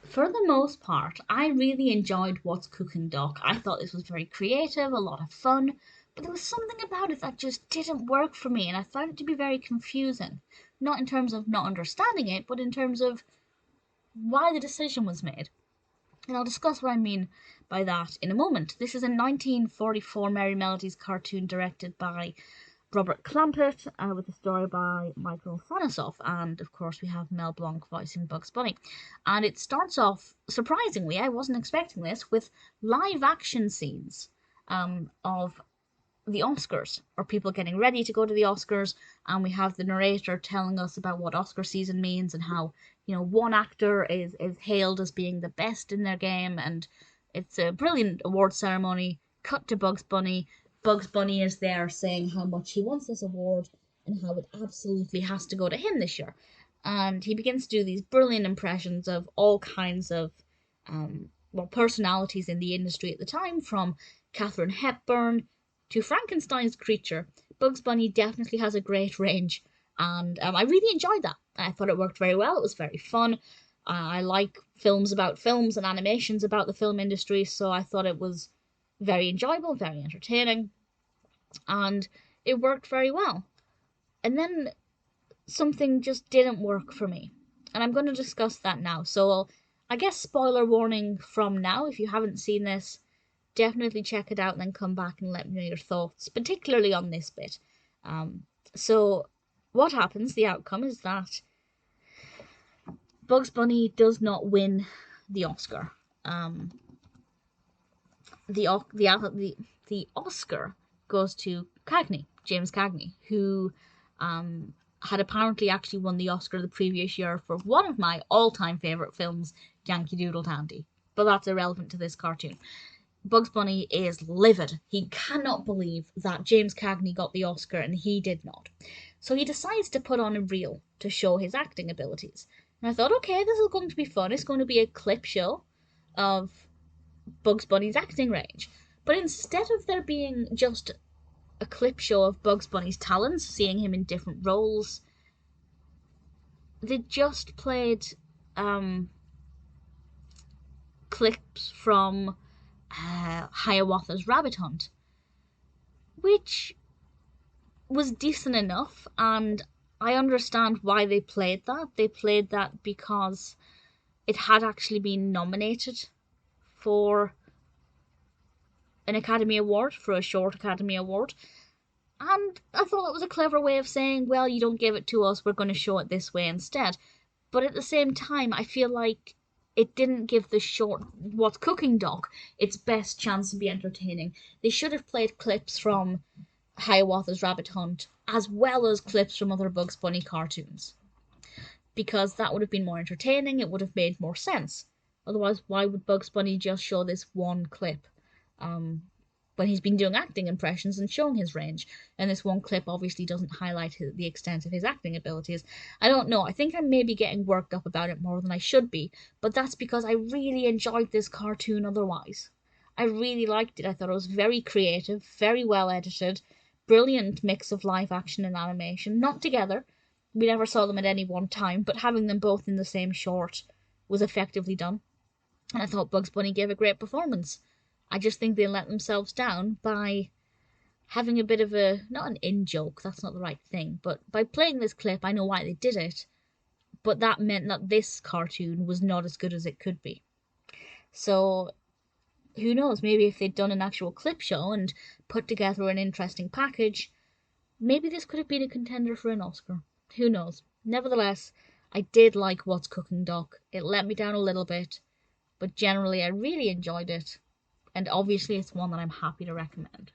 For the most part, I really enjoyed What's Cooking Doc. I thought this was very creative, a lot of fun, but there was something about it that just didn't work for me, and I found it to be very confusing. Not in terms of not understanding it, but in terms of why the decision was made. And I'll discuss what I mean by that in a moment. This is a 1944 Merrie Melodies cartoon directed by Robert Clampett, with a story by Michael Sasanoff, and of course we have Mel Blanc voicing Bugs Bunny. And it starts off, surprisingly, I wasn't expecting this, with live action scenes of the Oscars, or people getting ready to go to the Oscars, and we have the narrator telling us about what Oscar season means and how, one actor is hailed as being the best in their game, and it's a brilliant award ceremony. Cut to Bugs Bunny. Bugs Bunny is there saying how much he wants this award and how it absolutely has to go to him this year. And he begins to do these brilliant impressions of all kinds of personalities in the industry at the time, from Katharine Hepburn to Frankenstein's creature. Bugs Bunny definitely has a great range, and I really enjoyed that. I thought it worked very well. It was very fun. I like films about films and animations about the film industry, so I thought it was very enjoyable, very entertaining, and it worked very well. And then something just didn't work for me, and I'm going to discuss that now. So I guess spoiler warning from now. If you haven't seen this, definitely check it out and then come back and let me know your thoughts, particularly on this bit. So what happens, the outcome is that Bugs Bunny does not win the Oscar. The Oscar goes to James Cagney, who had apparently actually won the Oscar the previous year for one of my all-time favourite films, Yankee Doodle Dandy. But that's irrelevant to this cartoon. Bugs Bunny is livid. He cannot believe that James Cagney got the Oscar and he did not. So he decides to put on a reel to show his acting abilities. And I thought, okay, this is going to be fun. It's going to be a clip show of Bugs Bunny's acting range. But instead of there being just a clip show of Bugs Bunny's talents, seeing him in different roles, they just played clips from Hiawatha's Rabbit Hunt, which was decent enough, and I understand why they played that. They played that because it had actually been nominated for an Academy Award, for a short Academy Award, and I thought that was a clever way of saying, well, you don't give it to us, we're going to show it this way instead. But at the same time, I feel like it didn't give the short What's Cooking doc its best chance to be entertaining. They should have played clips from Hiawatha's Rabbit Hunt as well as clips from other Bugs Bunny cartoons, because that would have been more entertaining. It would have made more sense. Otherwise, why would Bugs Bunny just show this one clip when he's been doing acting impressions and showing his range? And this one clip obviously doesn't highlight the extent of his acting abilities. I don't know. I think I'm maybe getting worked up about it more than I should be, but that's because I really enjoyed this cartoon otherwise. I really liked it. I thought it was very creative, very well edited, brilliant mix of live action and animation, not together. We never saw them at any one time, but having them both in the same short was effectively done. And I thought Bugs Bunny gave a great performance. I just think they let themselves down by having a bit of a, not an in-joke, that's not the right thing, but by playing this clip, I know why they did it, but that meant that this cartoon was not as good as it could be. So, who knows, maybe if they'd done an actual clip show and put together an interesting package, maybe this could have been a contender for an Oscar. Who knows? Nevertheless, I did like What's Cooking Doc. It let me down a little bit, but generally I really enjoyed it, and obviously it's one that I'm happy to recommend.